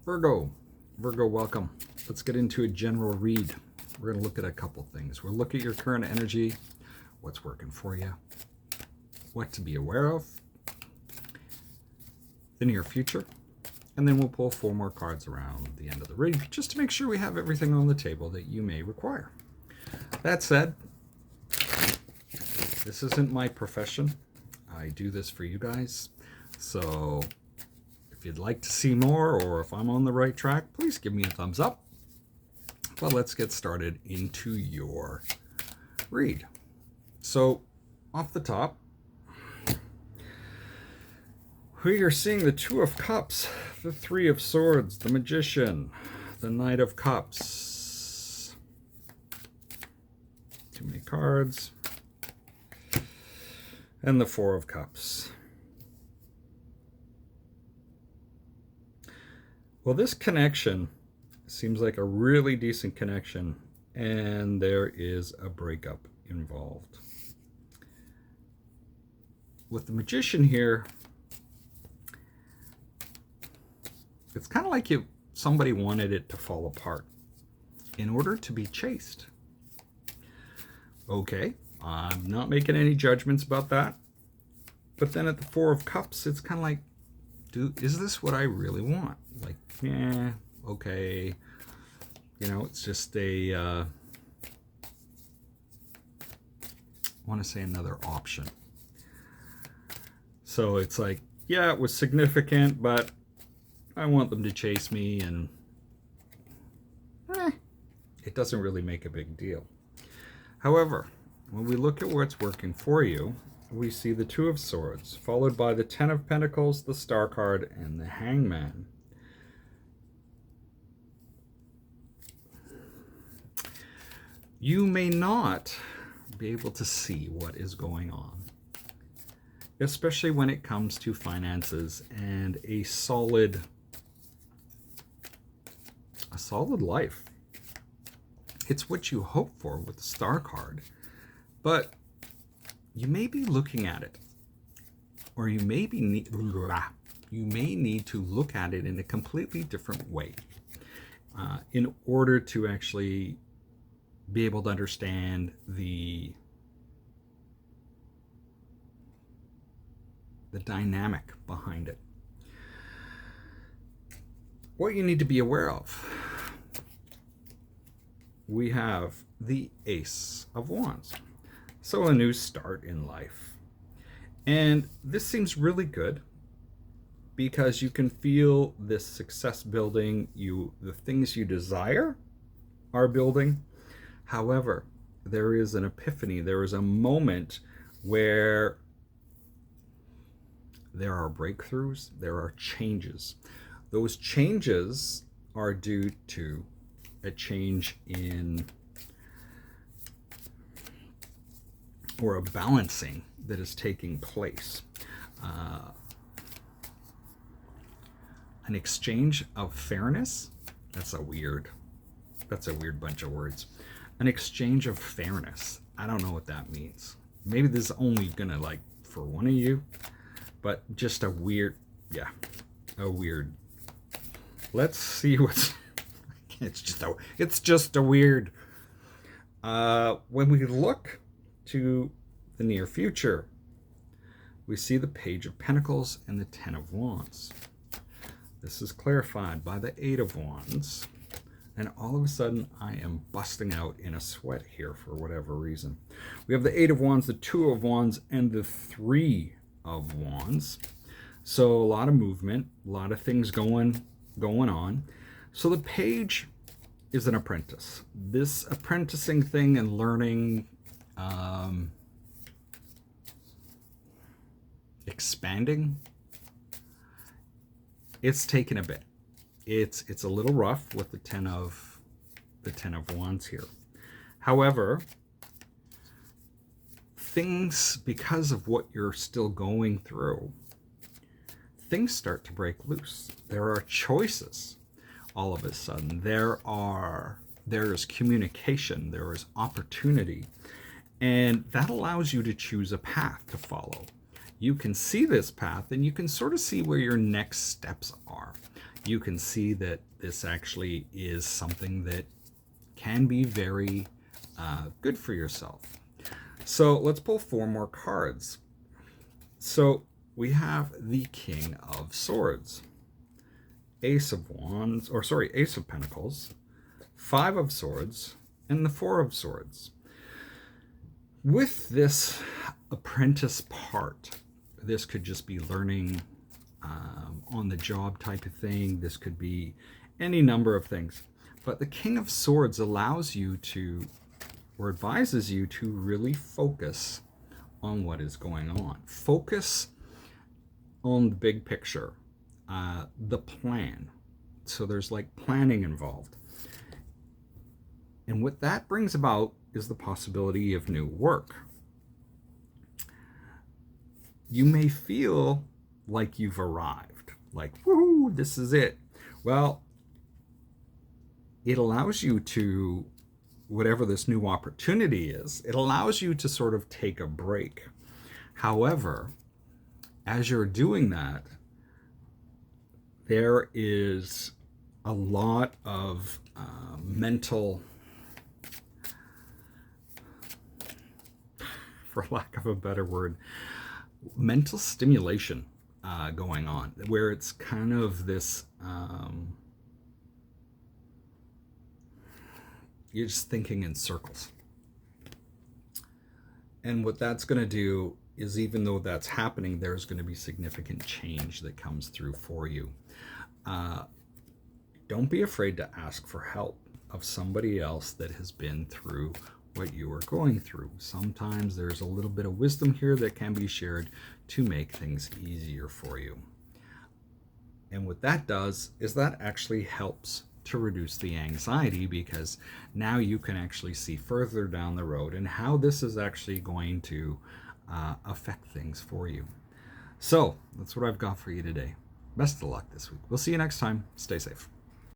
Virgo, welcome. Let's get into a general read. We're going to look at a couple things. We'll look at your current energy, what's working for you, what to be aware of, the near future, and then we'll pull 4 more cards around the end of the read just to make sure we have everything on the table that you may require. That said, this isn't my profession. I do this for you guys. So if you'd like to see more, or if I'm on the right track, please give me a thumbs up. But let's get started into your read. So off the top, we are seeing the Two of Cups, the Three of Swords, the Magician, the Knight of Cups. Too many cards. And the Four of Cups. Well, this connection seems like a really decent connection, and there is a breakup involved. With the Magician here, it's kind of like somebody wanted it to fall apart in order to be chased. Okay, I'm not making any judgments about that. But then at the Four of Cups, it's kind of like, is this what I really want? Like, yeah, okay. You know, it's just I want to say another option. So it's like, yeah, it was significant, but I want them to chase me, and it doesn't really make a big deal. However, when we look at what's working for you, we see the Two of Swords, followed by the Ten of Pentacles, the Star card, and the Hangman. You may not be able to see what is going on, especially when it comes to finances and a solid life. It's what you hope for with the Star card, but you may be looking at it, or you may need to look at it in a completely different way in order to actually be able to understand the dynamic behind it. What you need to be aware of, we have the Ace of Wands. So a new start in life. And this seems really good because you can feel this success building. The things you desire are building. However, there is an epiphany. There is a moment where there are breakthroughs, there are changes. Those changes are due to a change in, or a balancing that is taking place. An exchange of fairness. That's a weird bunch of words. An exchange of fairness. I don't know what that means. Maybe this is only gonna, like, for one of you, but just a weird. Let's see what's. It's just a weird. When we look to the near future, we see the Page of Pentacles and the Ten of Wands. This is clarified by the Eight of Wands, and all of a sudden I am busting out in a sweat here for whatever reason. We have the Eight of Wands, the Two of Wands, and the Three of Wands. So a lot of movement, a lot of things going on. So the Page is an apprentice. This apprenticing thing and learning, expanding, it's taken a bit. It's a little rough with the Ten of Wands here. However, things, because of what you're still going through, things start to break loose. There are choices all of a sudden. There is communication, there is opportunity, and that allows you to choose a path to follow. you can see this path and you can sort of see where your next steps are. You can see that this actually is something that can be very good for yourself. So let's pull 4 more cards. So we have the King of Swords, Ace of Wands, or sorry, Ace of Pentacles, 5 of Swords, and the 4 of Swords. With this apprentice part, this could just be learning on the job type of thing. This could be any number of things. But the King of Swords allows you to, or advises you to really focus on what is going on. Focus on the big picture, the plan. So there's like planning involved. And what that brings about is the possibility of new work. You may feel like you've arrived, like, woohoo, this is it. Well, it allows you to, whatever this new opportunity is, it allows you to sort of take a break. However, as you're doing that, there is a lot of mental, for lack of a better word, mental stimulation going on, where it's kind of this, you're just thinking in circles. And what that's going to do is, even though that's happening, there's going to be significant change that comes through for you. Don't be afraid to ask for help of somebody else that has been through what you are going through. Sometimes there's a little bit of wisdom here that can be shared to make things easier for you. And what that does is that actually helps to reduce the anxiety, because now you can actually see further down the road and how this is actually going to affect things for you. So that's what I've got for you today. Best of luck this week. We'll see you next time. Stay safe.